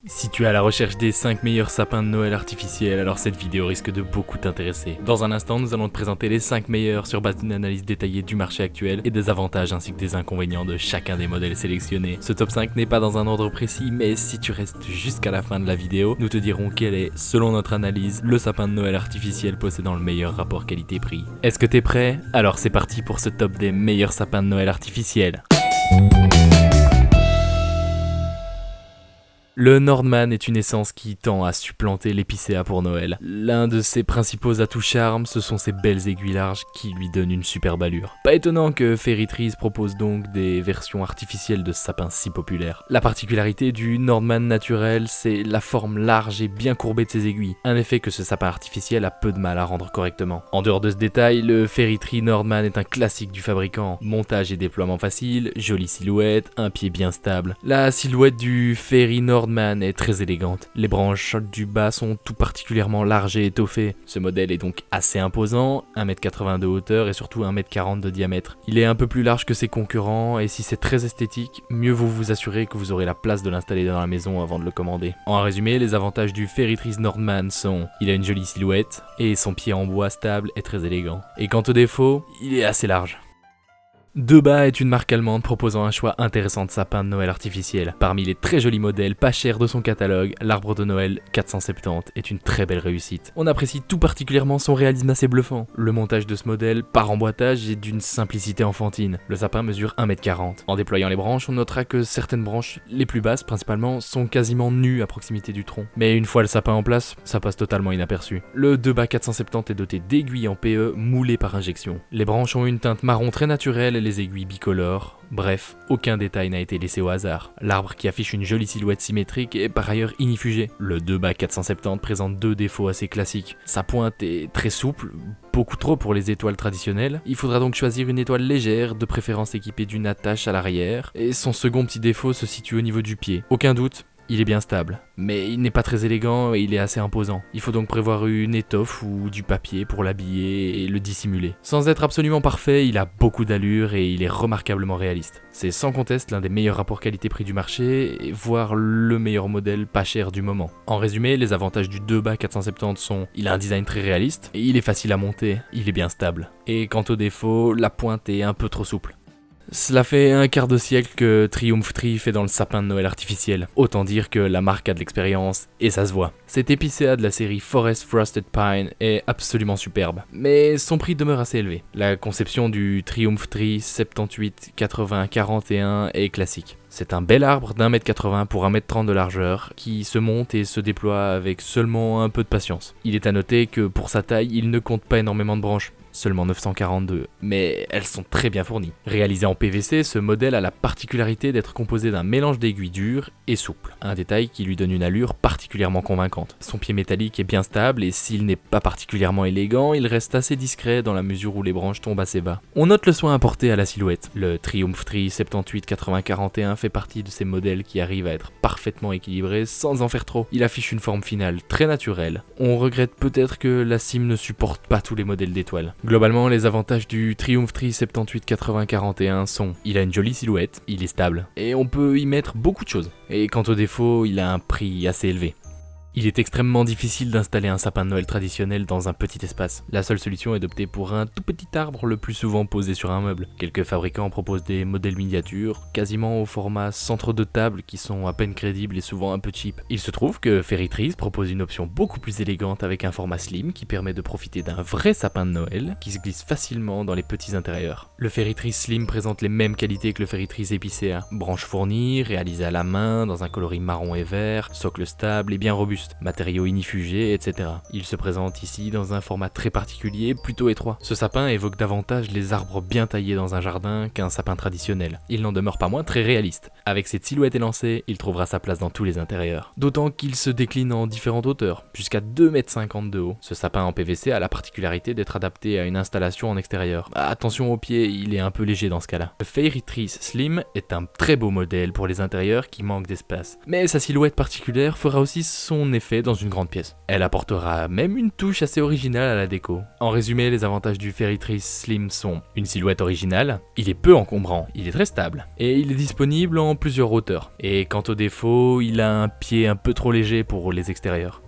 Si tu es à la recherche des 5 meilleurs sapins de Noël artificiels, alors cette vidéo risque de beaucoup t'intéresser. Dans un instant, nous allons te présenter les 5 meilleurs sur base d'une analyse détaillée du marché actuel et des avantages ainsi que des inconvénients de chacun des modèles sélectionnés. Ce top 5 n'est pas dans un ordre précis, mais si tu restes jusqu'à la fin de la vidéo, nous te dirons quel est, selon notre analyse, le sapin de Noël artificiel possédant le meilleur rapport qualité-prix. Est-ce que t'es prêt? Alors c'est parti pour ce top des meilleurs sapins de Noël artificiels. Le Nordman est une essence qui tend à supplanter l'épicéa pour Noël. L'un de ses principaux atouts charmes, ce sont ses belles aiguilles larges qui lui donnent une superbe allure. Pas étonnant que Fairy Trees propose donc des versions artificielles de ce sapin si populaire. La particularité du Nordman naturel, c'est la forme large et bien courbée de ses aiguilles, un effet que ce sapin artificiel a peu de mal à rendre correctement. En dehors de ce détail, le Fairy Tree Nordman est un classique du fabricant. Montage et déploiement facile, jolie silhouette, un pied bien stable. La silhouette du Fairy Nordman est très élégante. Les branches du bas sont tout particulièrement larges et étoffées. Ce modèle est donc assez imposant, 1m80 de hauteur et surtout 1m40 de diamètre. Il est un peu plus large que ses concurrents et si c'est très esthétique, mieux vaut vous assurer que vous aurez la place de l'installer dans la maison avant de le commander. En résumé, les avantages du Fairy Trees Nordman sont: il a une jolie silhouette et son pied en bois stable est très élégant. Et quant aux défauts, il est assez large. Deba est une marque allemande proposant un choix intéressant de sapins de Noël artificiels. Parmi les très jolis modèles pas chers de son catalogue, l'arbre de Noël 470 est une très belle réussite. On apprécie tout particulièrement son réalisme assez bluffant. Le montage de ce modèle par emboîtage est d'une simplicité enfantine. Le sapin mesure 1m40. En déployant les branches, on notera que certaines branches, les plus basses principalement, sont quasiment nues à proximité du tronc. Mais une fois le sapin en place, ça passe totalement inaperçu. Le Deba 470 est doté d'aiguilles en PE moulées par injection. Les branches ont une teinte marron très naturelle et les aiguilles bicolores. Bref, aucun détail n'a été laissé au hasard. L'arbre qui affiche une jolie silhouette symétrique est par ailleurs inifugé. Le Deba 470 présente deux défauts assez classiques. Sa pointe est très souple, beaucoup trop pour les étoiles traditionnelles. Il faudra donc choisir une étoile légère, de préférence équipée d'une attache à l'arrière. Et son second petit défaut se situe au niveau du pied. Aucun doute, il est bien stable, mais il n'est pas très élégant et il est assez imposant. Il faut donc prévoir une étoffe ou du papier pour l'habiller et le dissimuler. Sans être absolument parfait, il a beaucoup d'allure et il est remarquablement réaliste. C'est sans conteste l'un des meilleurs rapports qualité-prix du marché, et voire le meilleur modèle pas cher du moment. En résumé, les avantages du Deba 470 sont: il a un design très réaliste, et il est facile à monter, il est bien stable. Et quant aux défauts, la pointe est un peu trop souple. Cela fait un quart de siècle que Triumph Tree fait dans le sapin de Noël artificiel. Autant dire que la marque a de l'expérience et ça se voit. Cet épicéa de la série Forest Frosted Pine est absolument superbe, mais son prix demeure assez élevé. La conception du Triumph Tree 78 80 41 est classique. C'est un bel arbre d'1m80 pour 1m30 de largeur qui se monte et se déploie avec seulement un peu de patience. Il est à noter que pour sa taille, il ne compte pas énormément de branches. Seulement 942, mais elles sont très bien fournies. Réalisé en PVC, ce modèle a la particularité d'être composé d'un mélange d'aiguilles dures et souples, un détail qui lui donne une allure particulièrement convaincante. Son pied métallique est bien stable et s'il n'est pas particulièrement élégant, il reste assez discret dans la mesure où les branches tombent assez bas. On note le soin apporté à la silhouette. Le Triumph Tree 78 80 41 fait partie de ces modèles qui arrivent à être parfaitement équilibrés sans en faire trop. Il affiche une forme finale très naturelle. On regrette peut-être que la cime ne supporte pas tous les modèles d'étoiles. Globalement, les avantages du Triumph Tree 78 80 41 sont: il a une jolie silhouette, il est stable, et on peut y mettre beaucoup de choses. Et quant aux défauts, il a un prix assez élevé. Il est extrêmement difficile d'installer un sapin de Noël traditionnel dans un petit espace. La seule solution est d'opter pour un tout petit arbre, le plus souvent posé sur un meuble. Quelques fabricants proposent des modèles miniatures, quasiment au format centre de table, qui sont à peine crédibles et souvent un peu cheap. Il se trouve que Fairy Trees propose une option beaucoup plus élégante avec un format slim qui permet de profiter d'un vrai sapin de Noël qui se glisse facilement dans les petits intérieurs. Le Fairy Trees Slim présente les mêmes qualités que le Fairy Trees Epicéa. Branches fournies, réalisées à la main, dans un coloris marron et vert, socle stable et bien robuste. Matériaux inifugés, etc. Il se présente ici dans un format très particulier, plutôt étroit. Ce sapin évoque davantage les arbres bien taillés dans un jardin qu'un sapin traditionnel. Il n'en demeure pas moins très réaliste. Avec cette silhouette élancée, il trouvera sa place dans tous les intérieurs. D'autant qu'il se décline en différentes hauteurs, jusqu'à 2,50 m de haut. Ce sapin en PVC a la particularité d'être adapté à une installation en extérieur. Attention aux pieds, il est un peu léger dans ce cas-là. Le Fairy Trees Slim est un très beau modèle pour les intérieurs qui manquent d'espace. Mais sa silhouette particulière fera aussi son son effet dans une grande pièce. Elle apportera même une touche assez originale à la déco. En résumé, les avantages du Fairytree Slim sont une silhouette originale, il est peu encombrant, il est très stable, et il est disponible en plusieurs hauteurs. Et quant aux défauts, il a un pied un peu trop léger pour les extérieurs.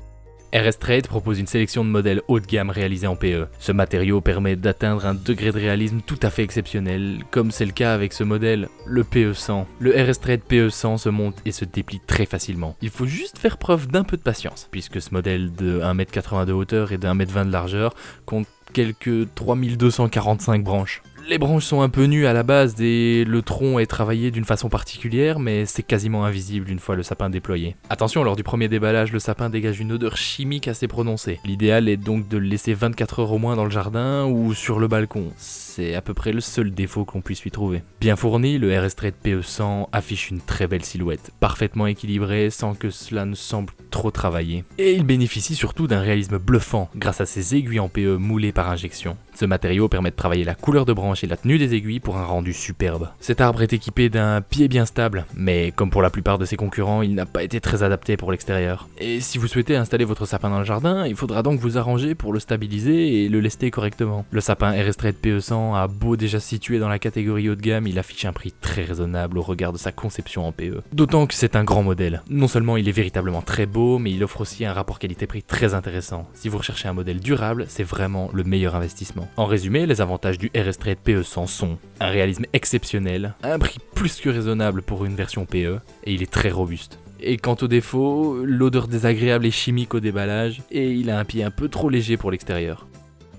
RS Trade propose une sélection de modèles haut de gamme réalisés en PE. Ce matériau permet d'atteindre un degré de réalisme tout à fait exceptionnel, comme c'est le cas avec ce modèle, le PE100. Le RS Trade PE100 se monte et se déplie très facilement. Il faut juste faire preuve d'un peu de patience, puisque ce modèle de 1m80 de hauteur et de 1m20 de largeur compte quelques 3245 branches. Les branches sont un peu nues à la base et le tronc est travaillé d'une façon particulière, mais c'est quasiment invisible une fois le sapin déployé. Attention, lors du premier déballage, le sapin dégage une odeur chimique assez prononcée. L'idéal est donc de le laisser 24 heures au moins dans le jardin ou sur le balcon. C'est à peu près le seul défaut qu'on puisse lui trouver. Bien fourni, le RS Trade PE100 affiche une très belle silhouette, parfaitement équilibrée sans que cela ne semble trop travaillé. Et il bénéficie surtout d'un réalisme bluffant grâce à ses aiguilles en PE moulées par injection. Ce matériau permet de travailler la couleur de branche et la tenue des aiguilles pour un rendu superbe. Cet arbre est équipé d'un pied bien stable, mais comme pour la plupart de ses concurrents, il n'a pas été très adapté pour l'extérieur. Et si vous souhaitez installer votre sapin dans le jardin, il faudra donc vous arranger pour le stabiliser et le lester correctement. Le sapin RS Trade PE100 a beau déjà situé dans la catégorie haut de gamme, il affiche un prix très raisonnable au regard de sa conception en PE. D'autant que c'est un grand modèle. Non seulement il est véritablement très beau, mais il offre aussi un rapport qualité-prix très intéressant. Si vous recherchez un modèle durable, c'est vraiment le meilleur investissement. En résumé, les avantages du RS Trade PE100 sont un réalisme exceptionnel, un prix plus que raisonnable pour une version PE, et il est très robuste. Et quant aux défauts, l'odeur désagréable et chimique au déballage, et il a un pied un peu trop léger pour l'extérieur.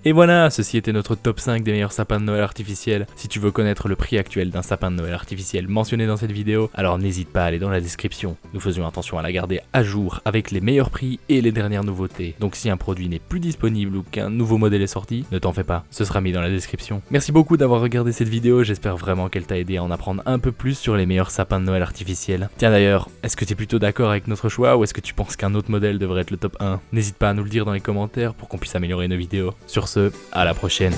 Et voilà, ceci était notre top 5 des meilleurs sapins de Noël artificiels. Si tu veux connaître le prix actuel d'un sapin de Noël artificiel mentionné dans cette vidéo, alors n'hésite pas à aller dans la description. Nous faisions attention à la garder à jour avec les meilleurs prix et les dernières nouveautés. Donc si un produit n'est plus disponible ou qu'un nouveau modèle est sorti, ne t'en fais pas, ce sera mis dans la description. Merci beaucoup d'avoir regardé cette vidéo, j'espère vraiment qu'elle t'a aidé à en apprendre un peu plus sur les meilleurs sapins de Noël artificiels. Tiens d'ailleurs, est-ce que tu es plutôt d'accord avec notre choix ou est-ce que tu penses qu'un autre modèle devrait être le top 1 ? N'hésite pas à nous le dire dans les commentaires pour qu'on puisse améliorer nos vidéos. Sur ce, à la prochaine.